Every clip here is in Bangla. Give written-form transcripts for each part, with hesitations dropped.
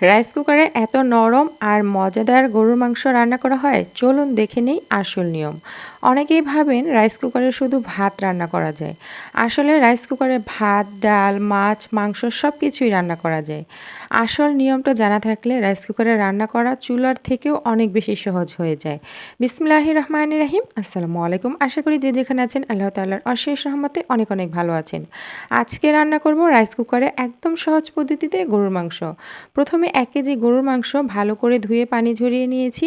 রাইস কুকারে এত নরম আর মজাদার গরুর মাংস রান্না করা হয়, চলুন দেখে নেই আসল নিয়ম। অনেকেই ভাবেন রাইস কুকারে শুধু ভাত রান্না করা যায়। আসলে রাইস কুকারে ভাত, ডাল, মাছ, মাংস সব কিছুই রান্না করা যায়। আসল নিয়মটা জানা থাকলে রাইস কুকারে রান্না করা চুলার থেকেও অনেক বেশি সহজ হয়ে যায়। বিসমিল্লাহির রহমানির রহিম। আসসালামু আলাইকুম। আশা করি যে যেখানে আছেন আল্লাহ তাআলার অশেষ রহমতে অনেক অনেক ভালো আছেন। আজকে রান্না করব রাইস কুকারে একদম সহজ পদ্ধতিতে গরুর মাংস। প্রথমে 1 কেজি গরুর মাংস ভালো করে ধুয়ে পানি ঝরিয়ে নিয়েছি।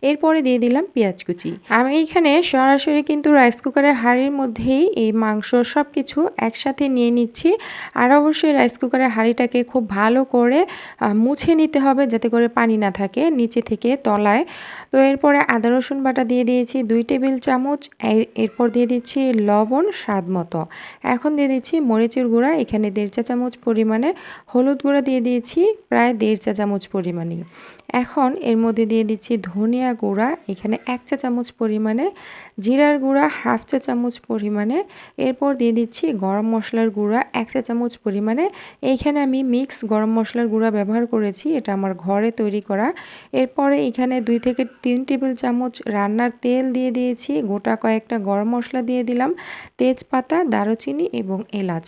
এরপরে দিয়ে দিলাম পেঁয়াজ কুচি। আমি এখানে সরাসরি কিন্তু রাইস কুকারের হাঁড়ির মধ্যেই এই মাংস সব কিছু একসাথে নিয়ে নিচ্ছি। আর অবশ্যই রাইস কুকারের হাঁড়িটাকে খুব ভালো করে মুছে নিতে হবে, যাতে করে পানি না থাকে নিচে থেকে তলায়। তো এরপরে আদা রসুন বাটা দিয়ে দিয়েছি 2 টেবিল চামচ। এরপর দিয়ে দিচ্ছি লবণ স্বাদ মতো। এখন দিয়ে দিচ্ছি মরিচের গুঁড়া, এখানে 1.5 চা চামচ পরিমাণে। হলুদ গুঁড়া দিয়ে দিয়েছি প্রায় 1.5 চা চামচ পরিমাণে। এখন এর মধ্যে দিয়ে দিচ্ছি ধনিয়া গুঁড়া, এখানে 1 চা চামচ পরিমাণে। জিরার গুঁড়া 1/2 চা চামচ পরিমাণে। এরপর দিয়ে দিচ্ছি গরম মশলার গুঁড়া 1 চা চামচ পরিমাণে। এইখানে আমি মিক্স গরম মশলার গুঁড়া ব্যবহার করেছি, এটা আমার ঘরে তৈরি করা। এরপরে এখানে 2 থেকে 3 টেবিল চামচ রান্নার তেল দিয়ে দিয়েছি, গোটা কয়েকটা গরম মশলা দিয়ে দিলাম, তেজপাতা, দারুচিনি এবং এলাচ।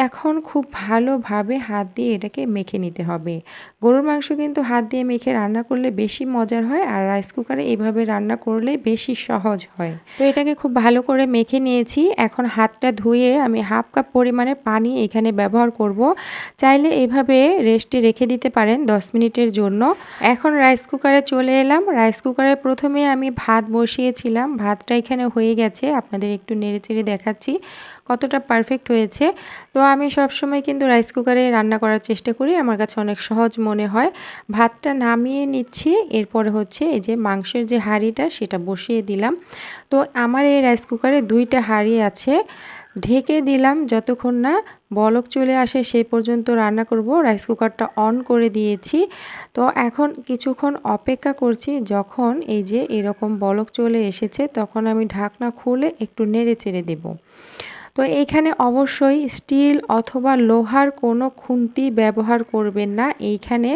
এখন খুব ভালোভাবে হাত দিয়ে এটাকে মেখে নিতে হবে। গরুর মাংস কিন্তু হাত দিয়ে মেখে রান্না করলে বেশি মজার হয়, আর রাইস কুকারে এভাবে রান্না করলে বেশি সহজ হয়। তো এটাকে খুব ভালো করে মেখে নিয়েছি। এখন হাতটা ধুয়ে আমি 1/2 কাপ পরিমাণে পানি এখানে ব্যবহার করব। চাইলে এভাবে রেস্টে রেখে দিতে পারেন 10 মিনিটের জন্য। এখন রাইস কুকারে চলে এলাম। রাইস কুকারে প্রথমে আমি ভাত বসিয়েছিলাম, ভাতটা এখানে হয়ে গেছে। আপনাদের একটু নেড়েচেড়ে দেখাচ্ছি কতটা পারফেক্ট হয়েছে। তো আমি সবসময় কিন্তু রাইস কুকারে রান্না করার চেষ্টা করি, আমার কাছে অনেক সহজ মনে হয়। ভাতটা নামিয়ে নিচ্ছি, এরপরে হচ্ছে এই যে মাংসের যে হাঁড়িটা সেটা বসিয়ে দিলাম। তো আমার এই রাইস কুকারে 2টা হাঁড়ি আছে। ঢেকে দিলাম যতক্ষণ না বলক চলে আসে সেই পর্যন্ত রান্না করব। রাইস কুকারটা অন করে দিয়েছি। তো এখন কিছুক্ষণ অপেক্ষা করছি, যখন এই যে এরকম বলক চলে এসেছে তখন আমি ঢাকনা খুলে একটু নেড়ে চেড়ে দেবো। তো এইখানে অবশ্যই স্টিল অথবা লোহার কোনো খুন্তি ব্যবহার করবেন না। এইখানে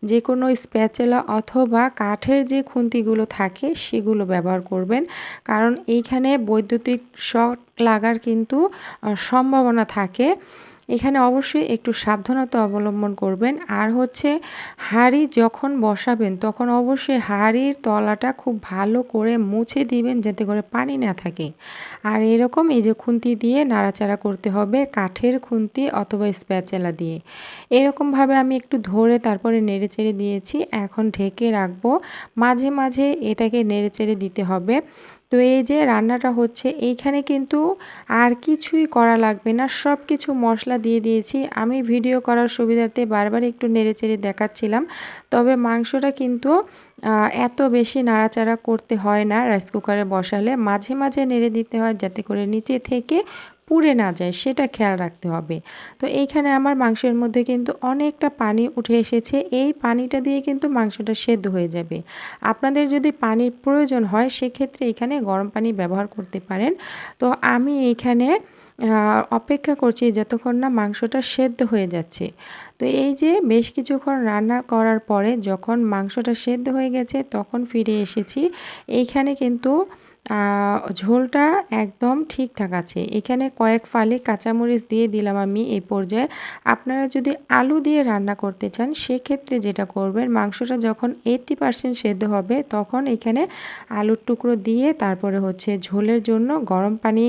যে কোনো স্প্যাচুলা অথবা কাঠের যে খুন্তিগুলো থাকে সেগুলো ব্যবহার করবেন, কারণ এইখানে বৈদ্যুতিক শক লাগার কিন্তু সম্ভাবনা থাকে। এখানে অবশ্যই একটু সাবধানতা অবলম্বন করবেন। আর হচ্ছে হাঁড়ি যখন বসাবেন তখন অবশ্যই হাঁড়ির তলাটা খুব ভালো করে মুছে দিবেন, যাতে করে পানি না থাকে। আর এরকম এই যে খুন্তি দিয়ে নাড়াচাড়া করতে হবে, কাঠের খুন্তি অথবা স্প্যাচেলা দিয়ে। এরকমভাবে আমি একটু ধরে তারপরে নেড়েচেড়ে দিয়েছি। এখন ঢেকে রাখবো, মাঝে মাঝে এটাকে নেড়েচেড়ে দিতে হবে। তো এই যে রান্নাটা হচ্ছে এইখানে কিন্তু আর কিছুই করা লাগবে না, সব কিছু মশলা দিয়ে দিয়েছি। আমি ভিডিও করার সুবিধার্থে বারবার একটু নেড়েচেড়ে দেখাচ্ছিলাম, তবে মাংসটা কিন্তু এত বেশি নাড়াচাড়া করতে হয় না। রাইস কুকারে বসালে মাঝে মাঝে নেড়ে দিতে হয়, যাতে করে নিচে থেকে পুড়ে না যায়, সেটা খেয়াল রাখতে হবে। তো এইখানে আমার মাংসের মধ্যে কিন্তু অনেকটা পানি উঠে এসেছে, এই পানিটা দিয়ে কিন্তু মাংসটা সেদ্ধ হয়ে যাবে। আপনাদের যদি পানির প্রয়োজন হয় সেক্ষেত্রে এখানে গরম পানি ব্যবহার করতে পারেন। তো আমি এইখানে অপেক্ষা করছি যতক্ষণ না মাংসটা সেদ্ধ হয়ে যাচ্ছে। তো এই যে বেশ কিছুক্ষণ রান্না করার পরে যখন মাংসটা সেদ্ধ হয়ে গেছে তখন ফিরে এসেছি। এইখানে কিন্তু ঝোলটা একদম ঠিকঠাক আছে। এখানে কয়েক ফালি কাঁচামরিচ দিয়ে দিলাম আমি এই পর্যায়ে। আপনারা যদি আলু দিয়ে রান্না করতে চান সেক্ষেত্রে যেটা করবেন, মাংসটা যখন 80% সেদ্ধ হবে তখন এখানে আলুর টুকরো দিয়ে তারপরে হচ্ছে ঝোলের জন্য গরম পানি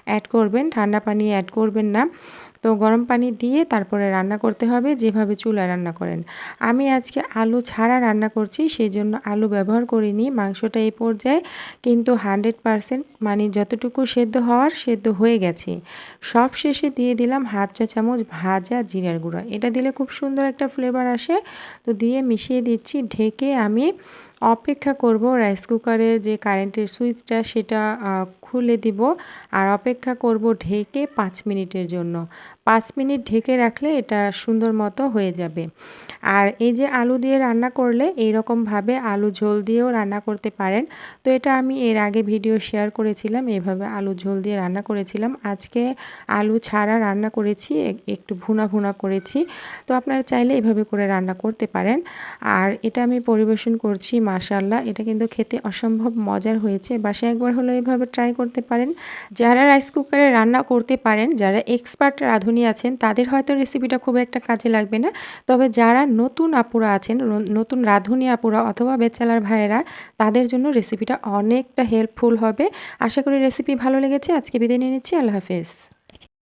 অ্যাড করবেন, ঠান্ডা পানি অ্যাড করবেন না। তো গরম পানি দিয়ে তারপরে রান্না করতে হবে, যেভাবে চুলায় রান্না করেন। আমি আজকে আলু ছাড়া রান্না করছি, সেই জন্য আলু ব্যবহার করিনি। মাংসটা এই পর্যায়ে কিন্তু 100% মানে যতটুকু সেদ্ধ হওয়ার সেদ্ধ হয়ে গেছে। সব শেষে দিয়ে দিলাম 1/2 চা চামচ ভাজা জিরার গুঁড়া, এটা দিলে খুব সুন্দর একটা ফ্লেভার আসে। তো দিয়ে মিশিয়ে দিচ্ছি, ঢেকে আমি অপেক্ষা করব। রাইস কুকারের যে কারেন্টের সুইচটা সেটা খুলে দিব আর অপেক্ষা করব ঢেকে 5 মিনিটের জন্য। 5 মিনিট ঢেকে রাখলে এটা সুন্দর মতো হয়ে যাবে। আর এই যে আলু দিয়ে রান্না করলে এইরকমভাবে আলু ঝোল দিয়েও রান্না করতে পারেন। তো এটা আমি এর আগে ভিডিও শেয়ার করেছিলাম, এভাবে আলু ঝোল দিয়ে রান্না করেছিলাম। আজকে আলু ছাড়া রান্না করেছি, একটু ভুনা, ভুনা করেছি। তো আপনারা চাইলে এভাবে করে রান্না করতে পারেন। আর এটা আমি পরিবেশন করছি, মাশাআল্লাহ এটা কিন্তু খেতে অসম্ভব মজার হয়েছে। বাসায় একবার হলেও এভাবে ট্রাই করতে পারেন। যারা রাইস কুকারে রান্না করতে পারেন, যারা এক্সপার্ট রাঁধুনি আছেন তাদের হয়তো রেসিপিটা খুব একটা কাজে লাগবে না। তবে যারা নতুন আপুরা আছেন, নতুন রাঁধুনি আপুরা অথবা ব্যাচেলর ভাইয়েরা, তাদের জন্য রেসিপিটা অনেকটা হেল্পফুল হবে। আশা করি রেসিপি ভালো লেগেছে। আজকে বিদায় নিয়ে নিচ্ছি। আল্লাহ হাফেজ।